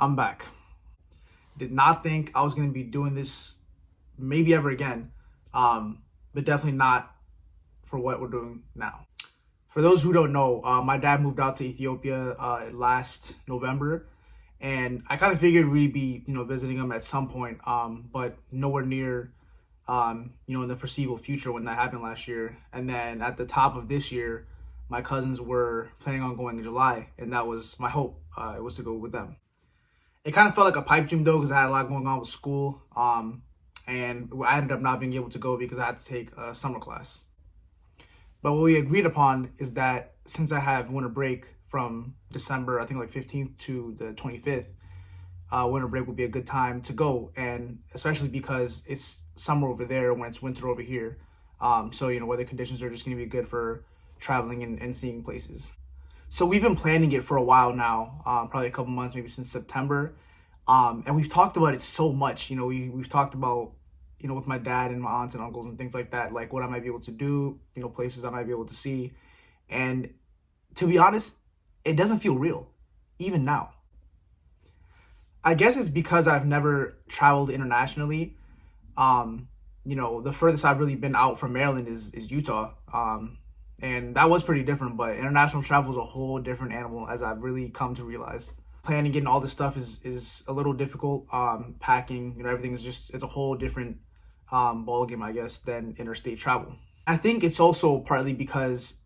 I'm back. Did not think I was going to be doing this maybe ever again, but definitely not for what we're doing now. For those who don't know, my dad moved out to Ethiopia last November, and I kind of figured we'd be, visiting him at some point, but nowhere near, in the foreseeable future when that happened last year. And then at the top of this year, my cousins were planning on going in July, and that was my hope. It was to go with them. It kind of felt like a pipe dream though, because I had a lot going on with school, and I ended up not being able to go because I had to take a summer class. But what we agreed upon is that since I have winter break from December, I think like 15th to the 25th, winter break would be a good time to go, and especially because it's summer over there when it's winter over here. So weather conditions are just going to be good for traveling and seeing places. So we've been planning it for a while now, probably a couple months, maybe since September. And we've talked about it so much. We've talked about, with my dad and my aunts and uncles and things like that, like what I might be able to do, places I might be able to see. And to be honest, it doesn't feel real, even now. I guess it's because I've never traveled internationally. The furthest I've really been out from Maryland is Utah. And that was pretty different, but international travel is a whole different animal, as I've really come to realize. Planning getting all this stuff is a little difficult. Packing, everything is it's a whole different ball game, I guess, than interstate travel. I think it's also partly because,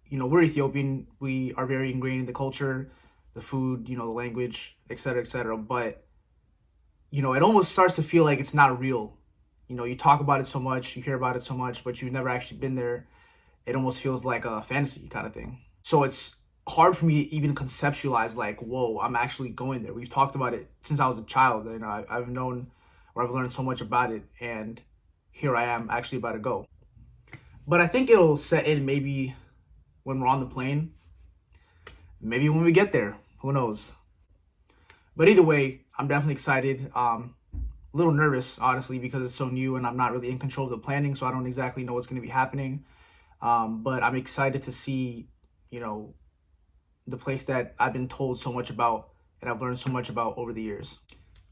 we're Ethiopian. We are very ingrained in the culture, the food, the language, et cetera, et cetera. But, it almost starts to feel like it's not real. You talk about it so much, you hear about it so much, but you've never actually been there. It almost feels like a fantasy kind of thing. So it's hard for me to even conceptualize like, whoa, I'm actually going there. We've talked about it since I was a child. I've known or I've learned so much about it, and here I am actually about to go. But I think it'll set in maybe when we're on the plane, maybe when we get there, who knows? But either way, I'm definitely excited. A little nervous, honestly, because it's so new and I'm not really in control of the planning, so I don't exactly know what's going to be happening. But I'm excited to see, the place that I've been told so much about and I've learned so much about over the years.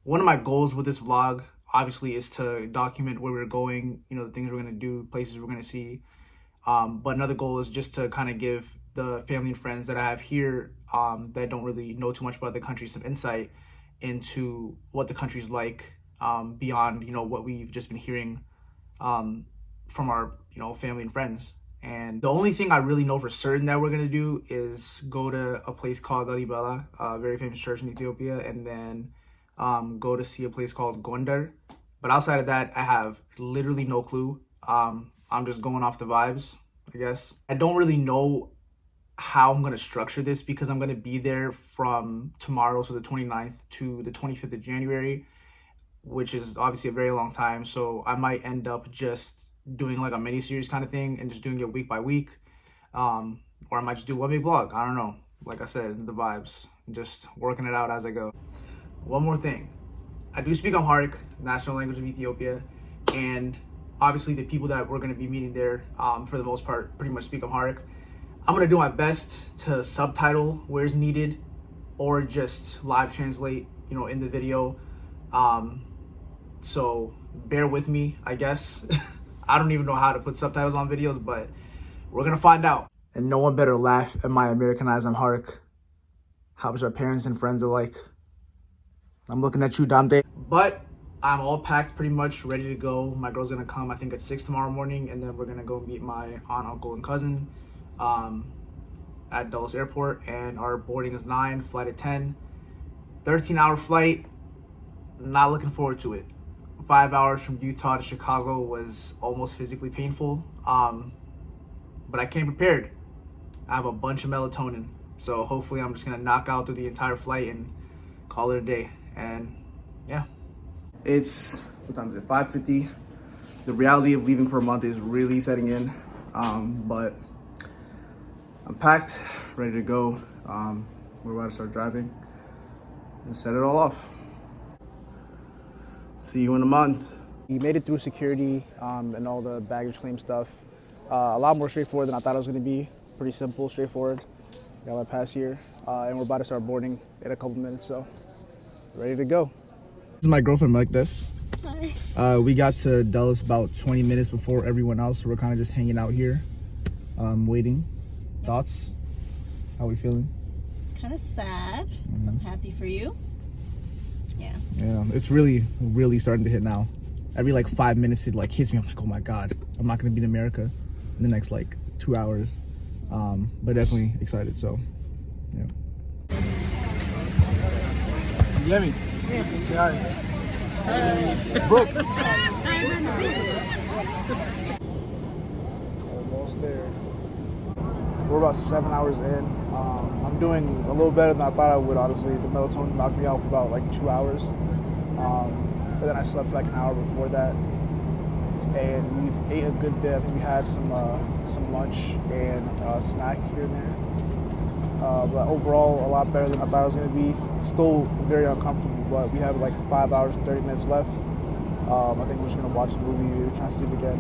One of my goals with this vlog, obviously, is to document where we're going, the things we're going to do, places we're going to see. But another goal is just to kind of give the family and friends that I have here that don't really know too much about the country some insight into what the country's like beyond, what we've just been hearing from our, family and friends. And the only thing I really know for certain that we're going to do is go to a place called Lalibela, a very famous church in Ethiopia, and then go to see a place called Gondar. But outside of that, I have literally no clue. I'm just going off the vibes, I guess. I don't really know how I'm going to structure this because I'm going to be there from tomorrow, so the 29th, to the 25th of January, which is obviously a very long time. So I might end up just doing like a mini series kind of thing and just doing it week by week, or I might just do one big vlog. I don't know. Like I said, the vibes, just working it out as I go. One more thing, I do speak Amharic, national language of Ethiopia, and obviously the people that we're going to be meeting there, for the most part, pretty much speak Amharic. I'm going to do my best to subtitle where's needed, or just live translate, in the video. So bear with me, I guess. I don't even know how to put subtitles on videos, but we're going to find out. And no one better laugh at my Americanized Amharic. How much our parents and friends are like. I'm looking at you, Dante. But I'm all packed pretty much, ready to go. My girl's going to come, I think, at 6 tomorrow morning, and then we're going to go meet my aunt, uncle, and cousin at Dulles Airport, and our boarding is 9, flight at 10. 13-hour flight. Not looking forward to it. 5 hours from Utah to Chicago was almost physically painful, but I came prepared. I have a bunch of melatonin, so hopefully I'm just gonna knock out through the entire flight and call it a day. And yeah, it's, what time is it, 5:50. The reality of leaving for a month is really setting in, but I'm packed, ready to go. We're about to start driving and set it all off. See you in a month. We made it through security and all the baggage claim stuff. A lot more straightforward than I thought it was going to be. Pretty simple, straightforward. Got my pass here, and we're about to start boarding in a couple minutes. So Ready to go. This is my girlfriend, like this. Hi. We got to Dulles about 20 minutes before everyone else, so we're kind of just hanging out here, waiting. Thoughts? How we feeling? Kind of sad. I'm happy for you. Yeah. Yeah, it's really starting to hit now. Every like 5 minutes it like hits me. I'm like, oh my god, I'm not gonna be in America in the next like 2 hours. But definitely excited. So, yeah. Yemi. Yes. Say hi. Brooke. Almost there. We're about 7 hours in. I'm doing a little better than I thought I would, honestly. The melatonin knocked me out for about like 2 hours. But then I slept for like an hour before that. And we've ate a good bit. I think we had some lunch and snack here and there. But overall, a lot better than I thought it was going to be. Still very uncomfortable, but we have like 5 hours and 30 minutes left. I think we're just going to watch the movie, maybe try to sleep again,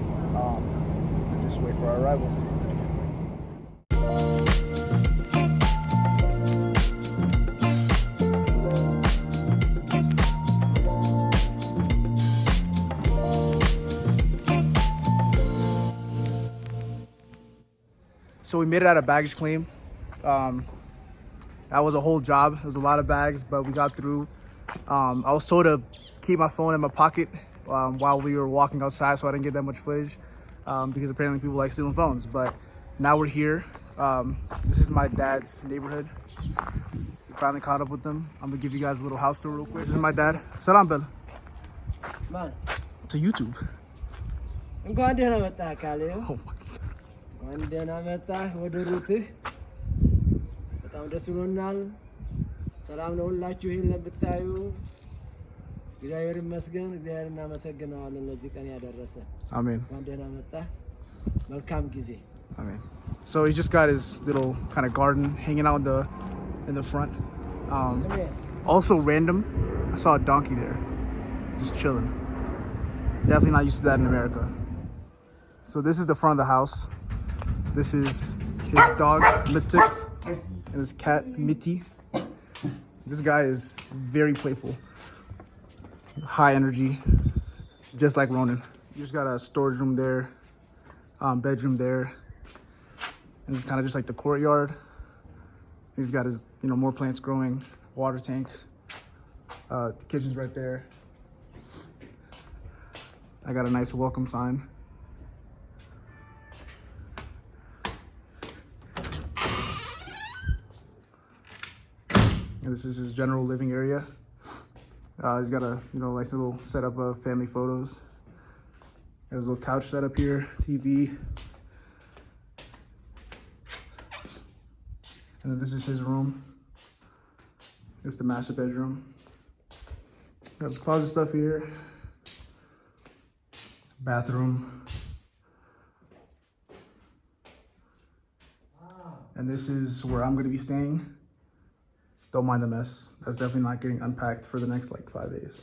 and just wait for our arrival. So we made it out of baggage claim. That was a whole job. It was a lot of bags, but we got through. I was told to keep my phone in my pocket while we were walking outside, so I didn't get that much footage because apparently people like stealing phones. But now we're here. This is my dad's neighborhood. We finally caught up with them. I'm gonna give you guys a little house tour real quick. This is my dad. Salam Bel. Man. To YouTube. እንኳን ደህና መጣህ ካሌው። Oh my God. እንኳን ደህና መጣህ ወደ ሩትህ። በጣም ደስ ብሎናል። ሰላም ነው ሁላችሁ ይሄን ለምታዩ እግዚአብሔር ይመስገን። እግዚአብሔር እናመሰግነዋለን ለዚህ ቀን ያደረሰ። Amen. እንኳን ደህና መጣህ። መልካም ጊዜ። Amen. So he just got his little kind of garden hanging out in the front. Also random, I saw a donkey there, just chilling. Definitely not used to that in America. So this is the front of the house. This is his dog, Mitik, and his cat, Mitty. This guy is very playful. High energy, just like Ronan. You just got a storage room there, bedroom there, and it's kind of just like the courtyard. He's got his, more plants growing, water tank. The kitchen's right there. I got a nice welcome sign. And this is his general living area. He's got a nice little setup of family photos. Got his little couch set up here, TV. And then this is his room. It's the master bedroom. Got his closet stuff here. Bathroom. And this is where I'm going to be staying. Don't mind the mess. That's definitely not getting unpacked for the next like 5 days.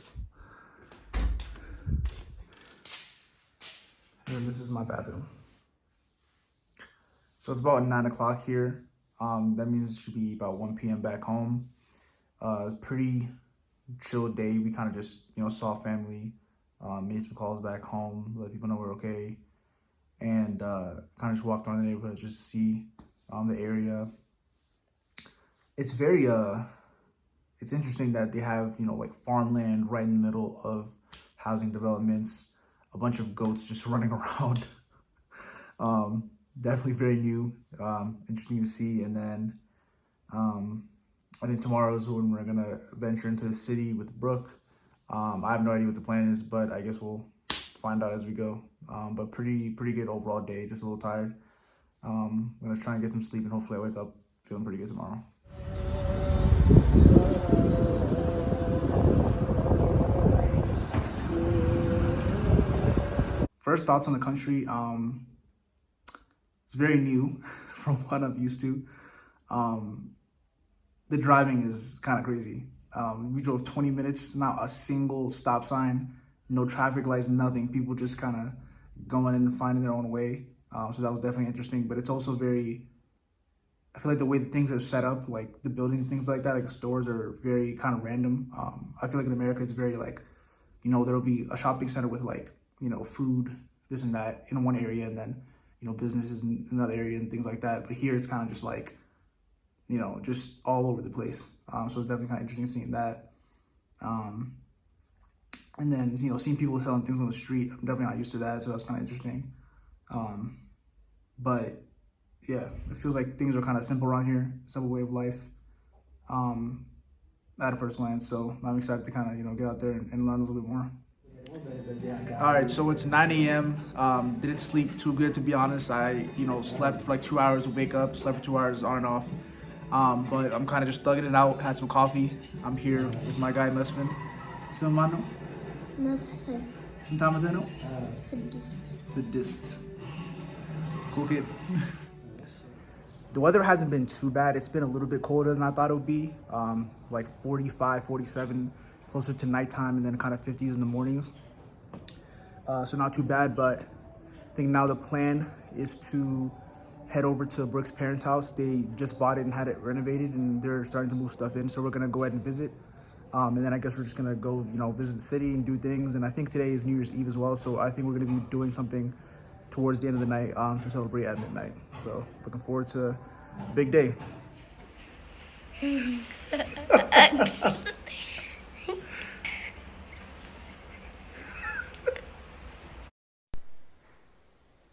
And this is my bathroom. So it's about 9 o'clock here. That means it should be about 1 p.m. back home. Pretty chill day. We kind of just, saw family, made some calls back home, let people know we're okay. And kind of just walked around the neighborhood just to see the area. It's very, it's interesting that they have, like farmland right in the middle of housing developments, a bunch of goats just running around. Definitely very new, interesting to see. And then I think tomorrow is when we're gonna venture into the city with Brooke. I have no idea what the plan is, but I guess we'll find out as we go. But pretty good overall day, just a little tired. I'm gonna try and get some sleep and hopefully I wake up feeling pretty good tomorrow. First thoughts on the country. It's very new from what I'm used to. The driving is kind of crazy. We drove 20 minutes, not a single stop sign, no traffic lights, nothing. People just kind of going in and finding their own way. So that was definitely interesting, but it's also very I feel like the way that things are set up, like the buildings and things like that, like the stores are very kind of random. I feel like in America it's very like, there'll be a shopping center with like, food, this and that in one area, and then, businesses in another area and things like that. But here it's kind of just like, just all over the place. So it's definitely kind of interesting seeing that. And then, seeing people selling things on the street, I'm definitely not used to that. So that's kind of interesting. But yeah, it feels like things are kind of simple around here, simple way of life at a first glance. So I'm excited to kind of, get out there and learn a little bit more. All right, so it's 9 a.m. Didn't sleep too good, to be honest. I, slept for like 2 hours to wake up, slept for 2 hours on and off. But I'm kind of just thugging it out, had some coffee. I'm here with my guy, Mesfin. Sino mano? Mesfin. Sintama tano? Sadist. Sadist. Cool kid. The weather hasn't been too bad. It's been a little bit colder than I thought it would be. Like 45, 47, closer to nighttime, and then kind of 50s in the mornings. So not too bad, but I think now the plan is to head over to Brooke's parents' house. They just bought it and had it renovated, and they're starting to move stuff in. So we're gonna go ahead and visit. And then I guess we're just gonna go, visit the city and do things. And I think today is New Year's Eve as well. So I think we're gonna be doing something towards the end of the night to celebrate at midnight. So looking forward to a big day.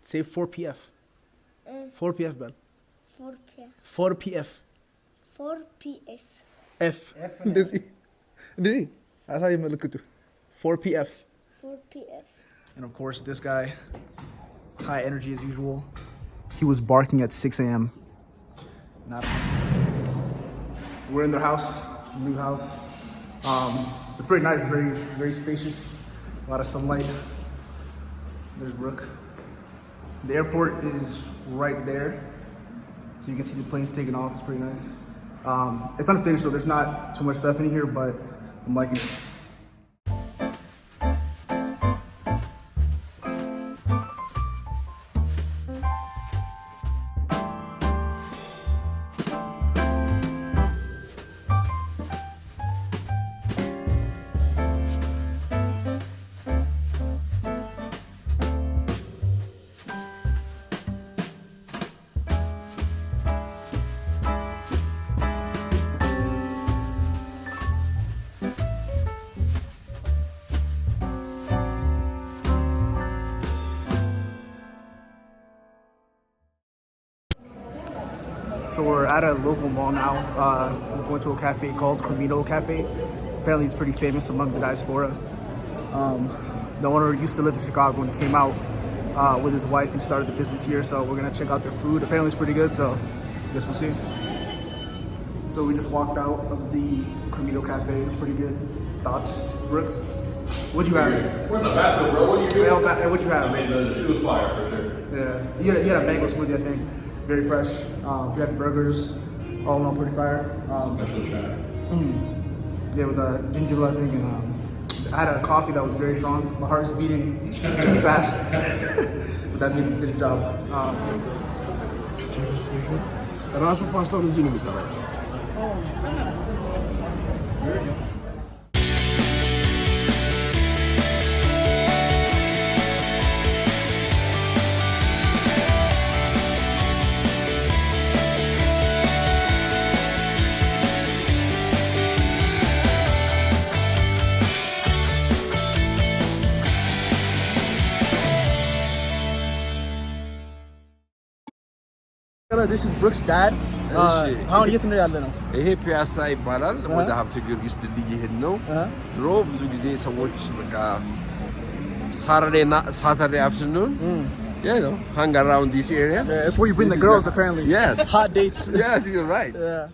Say 4 PF. 4 PF Ben. 4 p.m. 4 PF. 4 PS. F. Dizzy. That's how you look at it. 4 PF. 4 PF. And of course, this guy, high energy as usual. He was barking at 6 a.m. Not We're in their house, new house. It's pretty nice, very, very spacious. A lot of sunlight. There's Brooke. The airport is right there, so you can see the planes taking off. It's pretty nice. It's unfinished, so there's not too much stuff in here, but I'm liking it. So we're at a local mall now. We're going to a cafe called Camino Cafe. Apparently it's pretty famous among the diaspora. The owner used to live in Chicago and came out with his wife and started the business here. So we're gonna check out their food. Apparently it's pretty good, so I guess we'll see. So we just walked out of the Camino Cafe. It was pretty good. Thoughts? Brooke? What'd you have? We're in the bathroom, bro. What are you doing? Hey, what'd you have? I mean, the shit was fire for sure. Yeah, you had a mango smoothie, I think. Very fresh. We had burgers, all in all pretty fire. Special shout. Yeah, with ginger ale, I think, and I had a coffee that was very strong. My heart is beating too fast, but that means it did a job. ራሱ ፓስታውን እዚህ ነው የሚሰራው። This is Brooke's dad. How የት ነው ያለ ነው? ይሄ ፒያሳ ይባላል። ወደ ሀብተ ጊዮርጊስ ድልድይ ይሄድ ነው። ድሮ ብዙ ጊዜ ሰዎች በቃ Saturday afternoon, hang around this area. Yeah, it's where you bring the girls apparently. Yes. Hot dates. Yes, you're right. Yeah.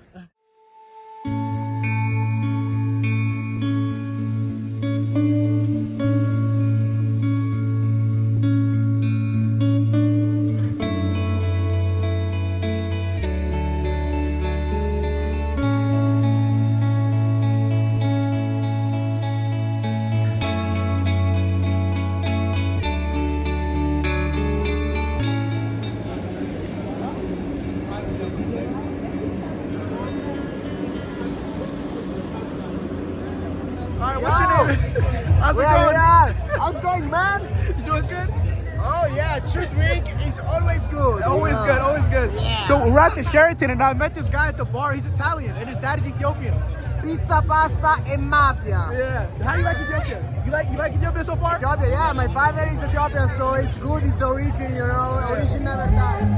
right, what's your name? How's it going? How's it going, man? You doing good? Oh yeah, truth week is always good. Always good, always good. Yeah. So we're at the Sheraton, and I met this guy at the bar. He's Italian, and his dad is Ethiopian. Pizza, pasta, and mafia. Yeah. How you like Ethiopia? You like Ethiopia so far? Ethiopia, yeah. My father is Ethiopian, so it's good. It's origin, you know. Origin never dies.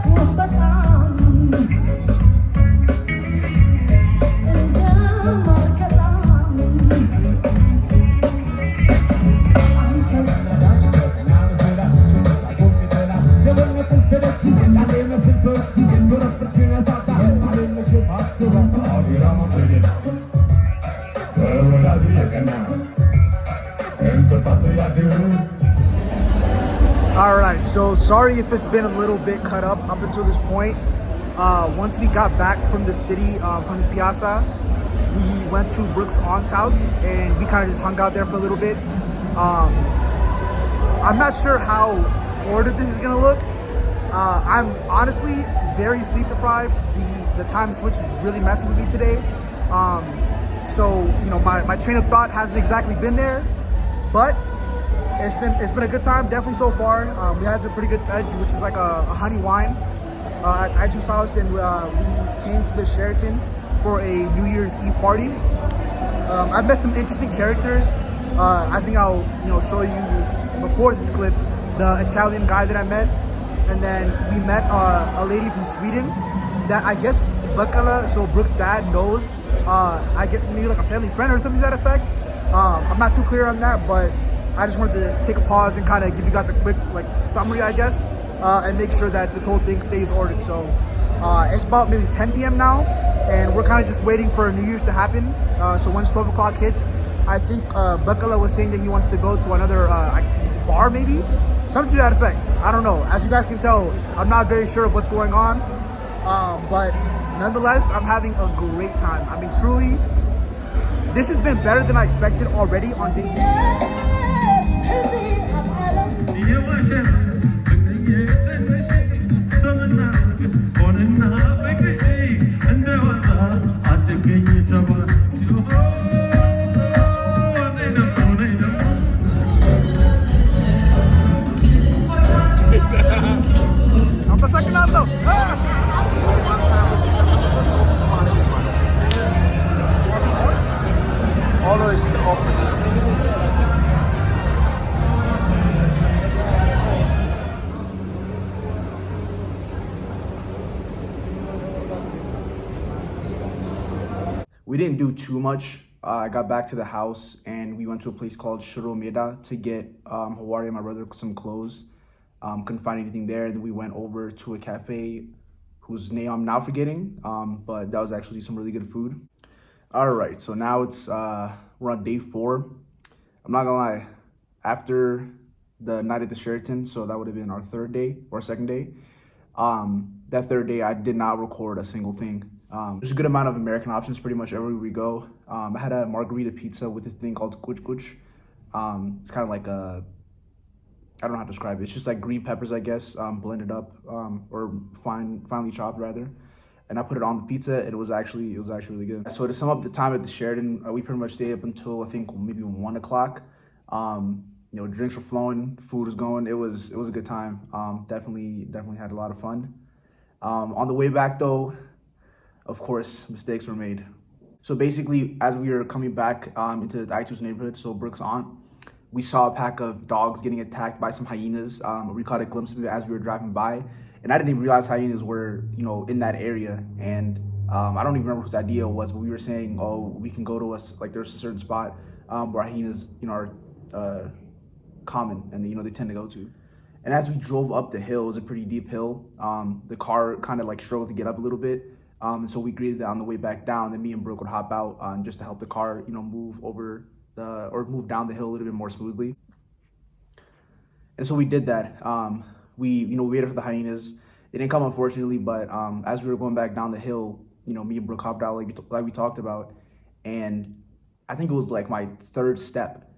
All right, so sorry if it's been a little bit cut up until this point. Once we got back from the city, from the piazza, we went to Brooke's aunt's house and we kind of just hung out there for a little bit. I'm not sure how ordered this is gonna look. I'm honestly very sleep deprived. The time switch is really messing with me today. So you know, my train of thought hasn't exactly been there, but it's been a good time, definitely so far. We had some pretty good edge, which is like a honey wine at Aitu's house, and we came to the Sheraton for a New Year's Eve party. I've met some interesting characters. I think I'll show you before this clip the Italian guy that I met, and then we met a lady from Sweden that I guess Bakala, so Brooke's dad, knows. I get maybe like a family friend or something to that effect. I'm not too clear on that, but I just wanted to take a pause and kind of give you guys a quick summary, I guess, and make sure that this whole thing stays ordered. So it's about maybe 10 p.m. now, and we're kind of just waiting for New Year's to happen. So once 12 o'clock hits, I think Bakala was saying that he wants to go to another bar, maybe? Something to that effect. I don't know. As you guys can tell, I'm not very sure of what's going on. But nonetheless, I'm having a great time. I mean, truly, this has been better than I expected already on day 2. I'm pasang nato. Always open. We didn't do too much. I got back to the house and we went to a place called Shuromeda to get Hawari and my brother some clothes. Couldn't find anything there. Then we went over to a cafe whose name I'm now forgetting, but that was actually some really good food. All right, so now it's we're on day 4. I'm not gonna lie, after the night at the Sheraton, so that would have been our 3rd day or 2nd day. That 3rd day, I did not record a single thing. There's a good amount of American options pretty much everywhere we go. I had a margarita pizza with this thing called kuch kuch. It's kind of like a, I don't know how to describe it. It's just like green peppers, I guess, blended up or finely chopped rather. And I put it on the pizza. And it was actually really good. So to sum up the time at the Sheraton, we pretty much stayed up until I think maybe 1 o'clock. Drinks were flowing, food was going. It was a good time. Definitely had a lot of fun. On the way back though, of course, mistakes were made. So basically, as we were coming back into the Aitu's neighborhood, so Brooke's aunt, we saw a pack of dogs getting attacked by some hyenas. We caught a glimpse of it as we were driving by. And I didn't even realize hyenas were, in that area. And I don't even remember whose idea it was, but we were saying, oh, we can go to there's a certain spot where hyenas, are common and, they tend to go to. And as we drove up the hill, it was a pretty deep hill. The car kind of struggled to get up a little bit. And so we agreed that on the way back down, then me and Brooke would hop out just to help the car, move move down the hill a little bit more smoothly. And so we did that. We waited for the hyenas. They didn't come, unfortunately, but as we were going back down the hill, me and Brooke hopped out like we talked about. And I think it was like my 3rd step.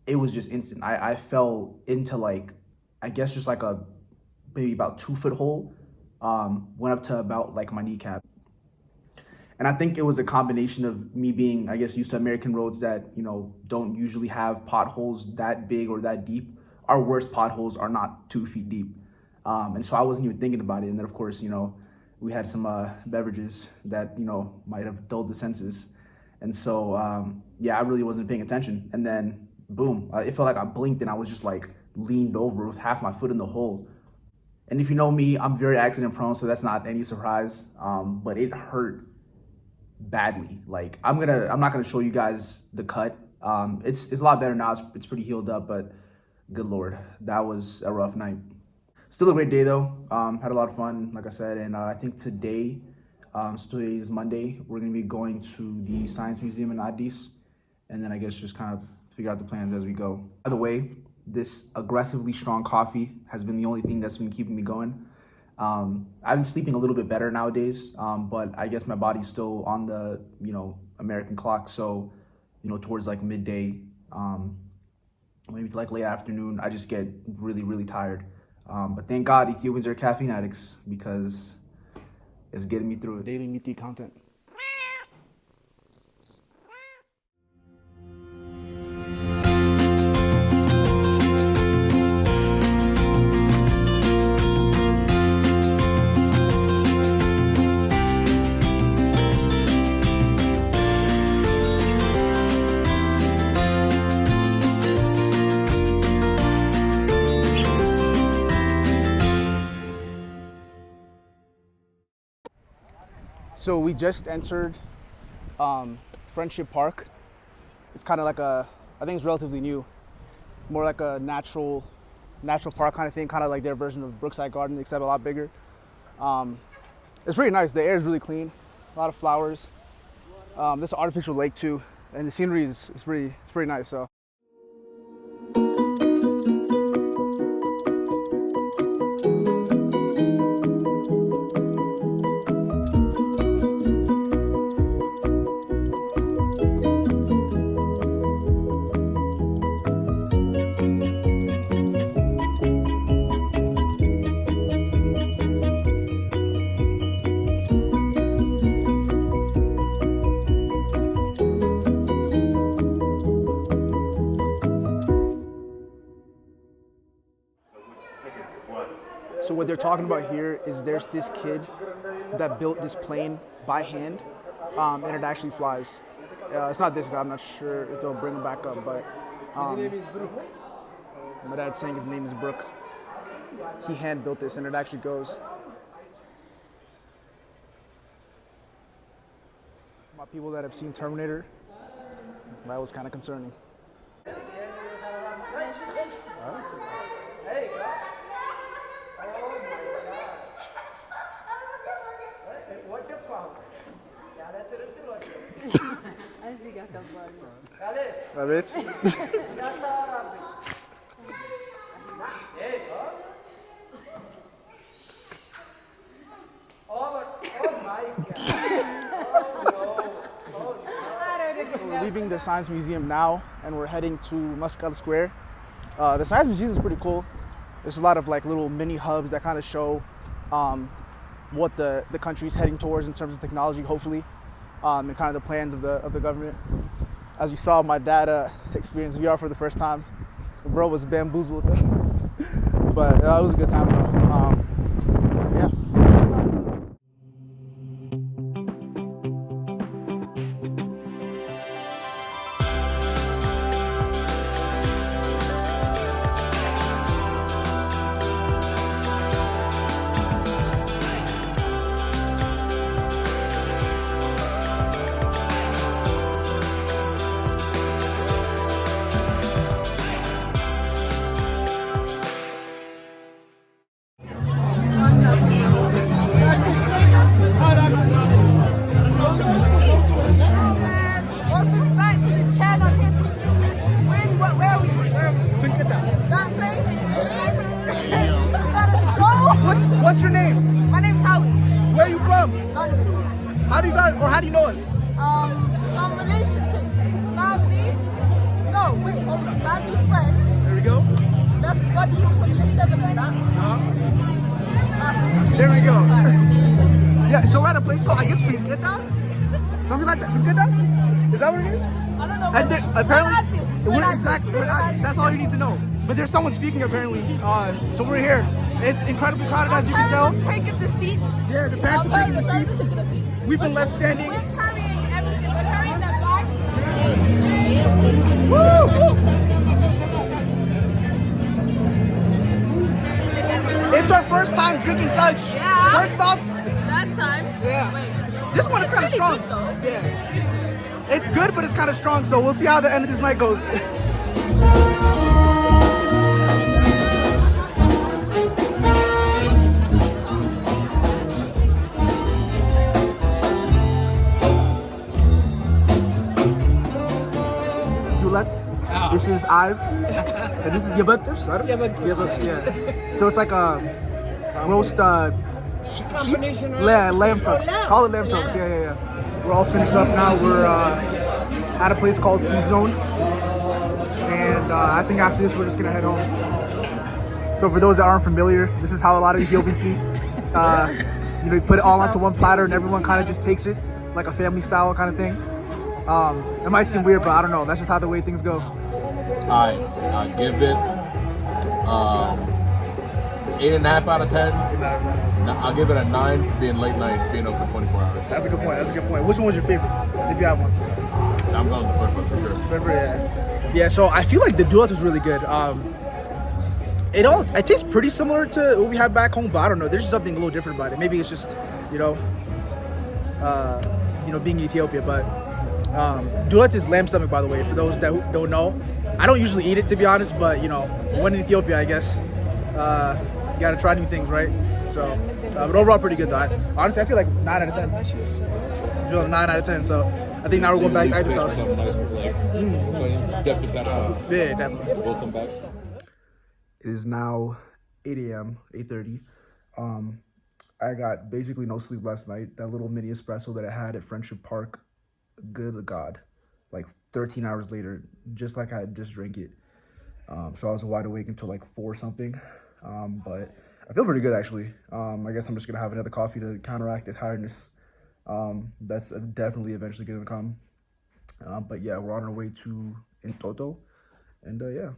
It was just instant. I fell into I guess just a maybe about 2-foot hole. Went up to about my kneecap. And I think it was a combination of me being, I guess, used to American roads that, don't usually have potholes that big or that deep. Our worst potholes are not 2 feet deep. And so I wasn't even thinking about it. And then, of course, we had some beverages that, might have dulled the senses. And so, I really wasn't paying attention. And then, boom, it felt like I blinked and I was just like leaned over with half my foot in the hole. And if you know me, I'm very accident prone, so that's not any surprise. But it hurt badly. Like I'm not gonna show you guys the cut. It's a lot better now. It's pretty healed up, but good Lord, that was a rough night. Still a great day though. Had a lot of fun, like I said, and I think today, so today is Monday, we're gonna be going to the Science Museum in Addis, and then I guess just kind of figure out the plans as we go. By the way, this aggressively strong coffee has been the only thing that's been keeping me going. I've been sleeping a little bit better nowadays, but I guess my body's still on the, American clock. So, towards like midday, maybe like late afternoon, I just get really, really tired. But thank God Ethiopians are caffeine addicts because it's getting me through it. Daily meaty content. So we just entered Friendship Park. It's kind of like I think it's relatively new, more like a natural park kind of thing, kind of like their version of Brookside Garden, except a lot bigger. It's pretty nice. The air is really clean, a lot of flowers. There's an artificial lake too, and the scenery is pretty nice. So. So what they're talking about here is there's this kid that built this plane by hand, and it actually flies. It's not this guy. I'm not sure if they'll bring him back up, but His name is Brook. my dad's saying his name is Brooke. He hand built this, and it actually goes. My people that have seen Terminator, that was kind of concerning. Evet. We're leaving the Science Museum now, and we're heading to Muscat Square. The Science Museum is pretty cool. There's a lot of like little mini hubs that kind of show what the country's heading towards in terms of technology, hopefully, and kind of the plans of the government. As you saw, my dad experienced VR for the first time. The bro was bamboozled, but it was a good time. Yeah. Welcome back to the channel. Can't speak English. Where are we? That place? We got a show. What's your name? My name's Howie. Where are you from? London. How do you know us? Some relation to family. No, wait, family friends. There we go. That's buddies from year 7 and that. That's There we go. facts. Yeah, so we're at a place called, I guess, Finqueta. Is that what it is? I don't know. And apparently, we're not exactly, we're not. That's all you need to know. But there's someone speaking apparently. So we're here. It's incredibly crowded as you can tell. Taking the seats. Yeah, the parents are taking the seats. We've been left standing. We're carrying everything. We're carrying the bags. Woo! It's our first time drinking Dutch. Yeah. First thoughts? That time. Yeah. Wait. This one is kind of Pretty strong. good, though. Yeah. It's good, but it's kind of strong. So we'll see how the end of this night goes. This is Ive, and this is Yabuktips, right? Yabuktips, yeah. So it's like a roast sheep? Lamb trucks. Call it lamb trucks, yeah. We're all finished up now. We're at a place called Food Zone, and I think after this we're just gonna head home. So for those that aren't familiar, this is how a lot of Ethiopians eat. You put it all onto one platter, and everyone kind of just takes it like a family style kind of thing. It might seem weird, but I don't know. That's just how the way things go. I give it 8.5 out of 10. I'll give it a 9 for being late night, being open 24 hours. That's a good point. Which one was your favorite, if you have one? I'm going with the first one for sure. Yeah. So I feel like the duet was really good. It tastes pretty similar to what we had back home, but I don't know. There's just something a little different about it. Maybe it's just, being in Ethiopia, but. Duet is lamb stomach, by the way, for those that don't know. I don't usually eat it, to be honest, but when in Ethiopia, I guess you gotta try new things, right? So, but overall, pretty good though. Honestly, I feel like 9 out of 10. I feel like 9 out of 10. So I think now we're going back to Ida's house. Definitely satisfying. Yeah, definitely. We'll come back. It is now 8 a.m., 8:30. I got basically no sleep last night. That little mini espresso that I had at Friendship Park. Good God, like 13 hours later, just like I had just drank it. So I was wide awake until like 4 something. But I feel pretty good actually. I guess I'm just gonna have another coffee to counteract the tiredness. That's definitely eventually gonna come. But yeah, we're on our way to Entoto, and yeah.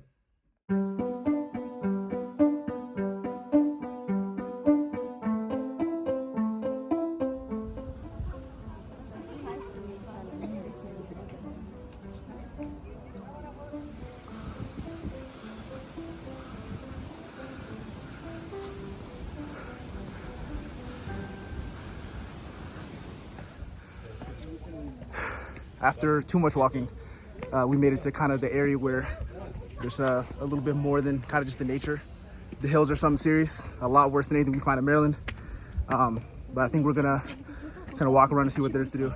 After too much walking, we made it to kind of the area where there's a little bit more than kind of just the nature. The hills are something serious, a lot worse than anything we find in Maryland. But I think we're gonna kind of walk around and see what there is to do.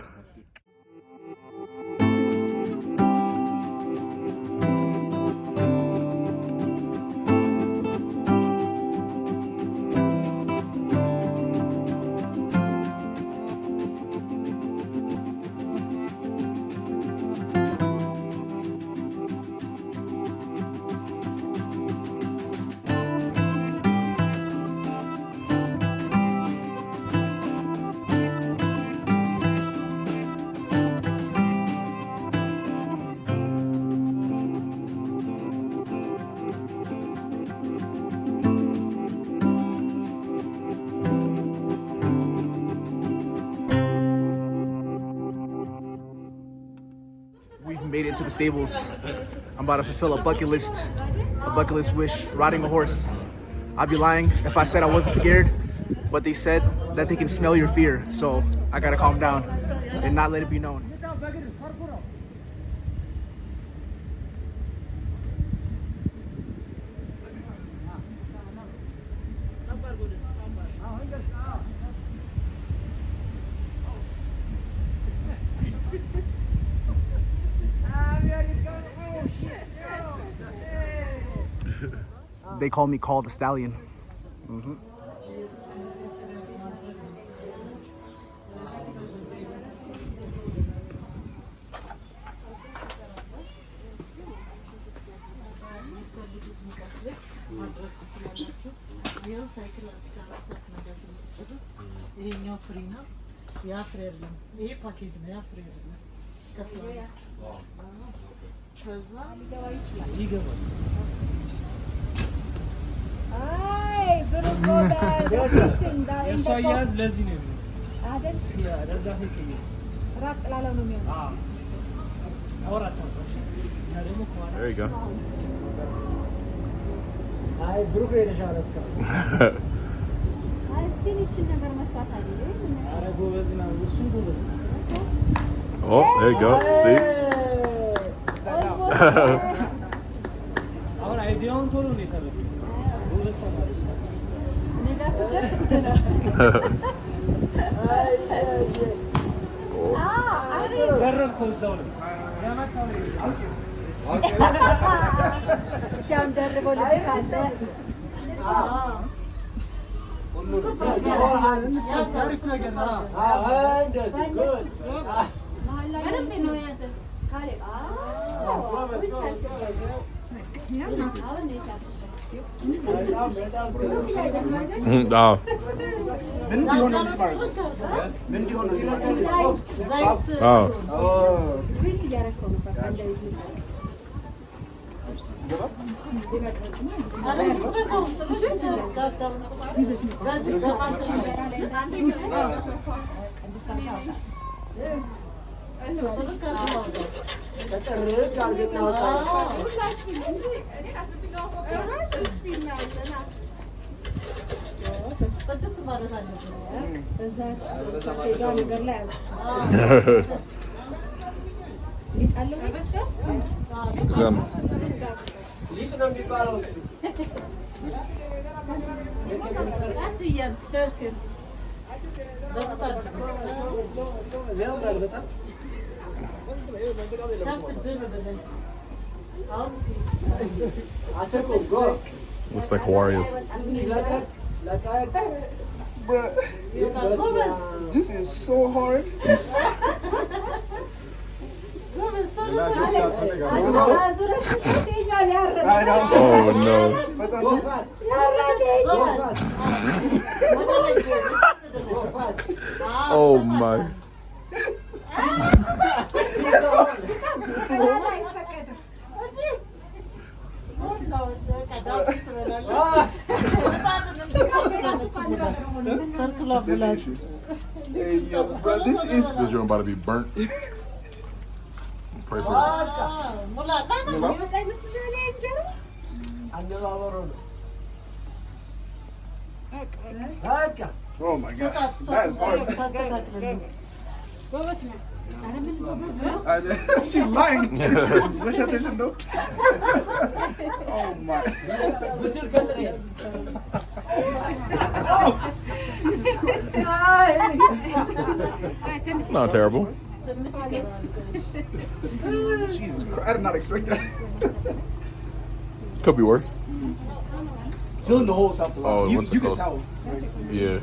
We've made it into the stables. I'm about to fulfill a bucket list wish, riding a horse. I'd be lying if I said I wasn't scared, but they said that they can smell your fear, so I gotta calm down and not let it be known. They call me Call the Stallion. የአፍሬ አይደለም ይሄ ፓኬጅ ነው። የአፍሬ አይደለም ከፍሏል። ከዛ ይገባል። አይ ብሩክ የእሷ አያያዝ ለዚህ ነው የሚሆነው አይደል? ለዛ ነው የሚሆነው። ራቅ ላለው ነው የሚሆነው። አውራት ነው እና ደግሞ ከኋላ There you go. አይ ብሩክ የተሻለ እስካሁን አይ እስቲ ይህችን ነገር መፍታት አለ። ኧረ ጎበዝ ነው እሱም ጎበዝ ነው። Oh, there you go. See? አሁን አይዲያውን ቶሎ ነው የተረዱት። ጎበዝ ተማሪዎች ናቸው። እኔ ጋር ስደርስ እንደ ገረምከው እዛው ነው ያመጣው ነው። እስቲ አሁን ደርቦ ልብ ካለ አሪፍ ነገር ነው። ምንም ነው ያዘ ካለ No. Oh. ግሪስ እያደረከው ነው በቃ እንደዚህ ነገር ላይ Looks like Warriors. This is so hard. Oh no. Oh my. Hey, yo, bro, this is This joint about to be burnt. Pray for it. oh my god, that is hard. She's lying. Wish I didn't know. Oh my. It's not terrible. Jesus Christ, I did not expect that. Could be worse. Filling the holes helped a lot. Oh, you what's you it can called? tell. Yeah.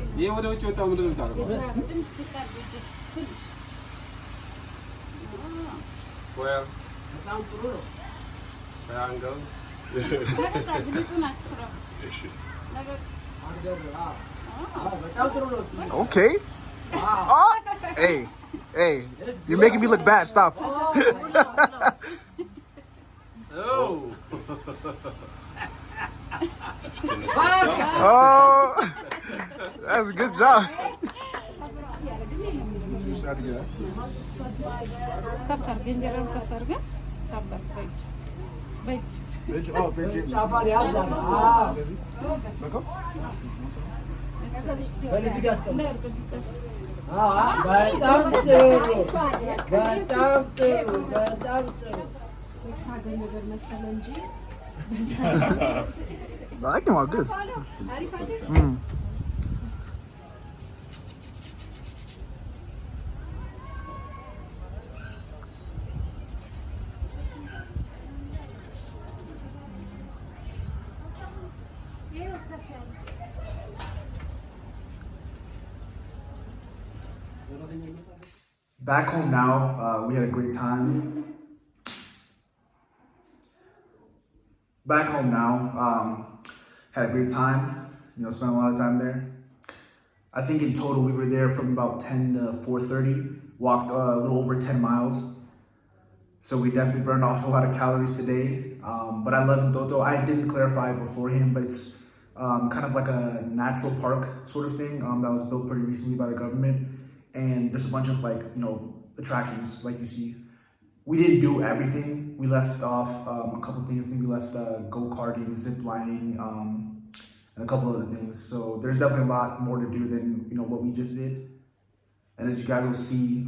Square. Triangle. Okay. Oh, hey, hey, you're making me look bad. Stop. Oh. Oh, that's a good job. Oh, bridge. That came out good. Back home now, we had a great time. Back home now, had a great time. You know, spent a lot of time there. I think in total we were there from about 10 to 4:30, walked a little over 10 miles. So we definitely burned off a lot of calories today. But I love Entoto. I didn't clarify beforehand, but it's kind of like a natural park sort of thing that was built pretty recently by the government. And there's a bunch of like, attractions like you see. We didn't do everything. We left off a couple things. I think we left go-karting, zip lining, and a couple other things. So there's definitely a lot more to do than what we just did. And as you guys will see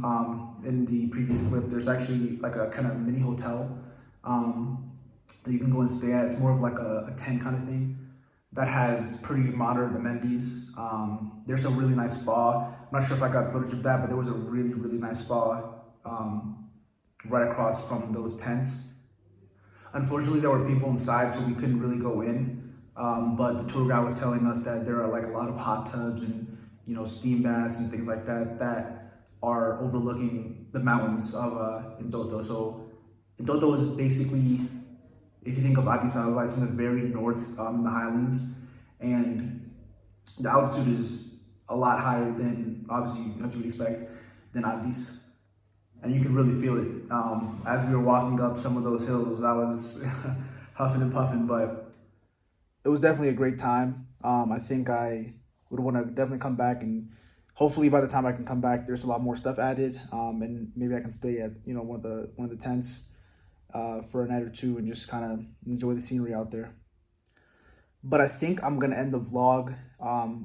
in the previous clip, there's actually like a kind of mini hotel that you can go and stay at. It's more of like a tent kind of thing that has pretty modern amenities. There's a really nice spa. I'm not sure if I got footage of that, but there was a really, really nice spa right across from those tents. Unfortunately, there were people inside, so we couldn't really go in. But the tour guide was telling us that there are like a lot of hot tubs and steam baths and things like that that are overlooking the mountains of Entoto. So Entoto is basically, if you think of Addis Ababa, it's in the very north in the highlands, and the altitude is a lot higher than, obviously, as you would expect, than Addis. And you can really feel it. As we were walking up some of those hills, I was huffing and puffing, but it was definitely a great time. I think I would want to definitely come back, and hopefully by the time I can come back, there's a lot more stuff added, and maybe I can stay at one of the tents for a night or two and just kind of enjoy the scenery out there. But I think I'm gonna end the vlog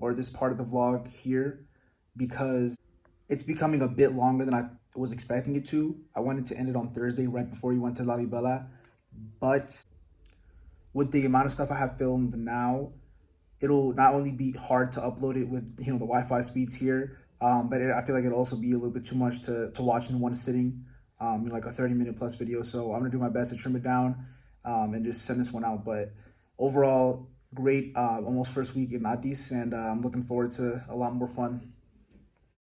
or this part of the vlog here because it's becoming a bit longer than I was expecting it to. I wanted to end it on Thursday right before you went to Lalibela, but with the amount of stuff I have filmed now, it'll not only be hard to upload it with the Wi-Fi speeds here, but I feel like it'll also be a little bit too much to watch in one sitting, like a 30-minute plus video. So I'm gonna do my best to trim it down and just send this one out. But overall, great almost first week in Addis, and I'm looking forward to a lot more fun.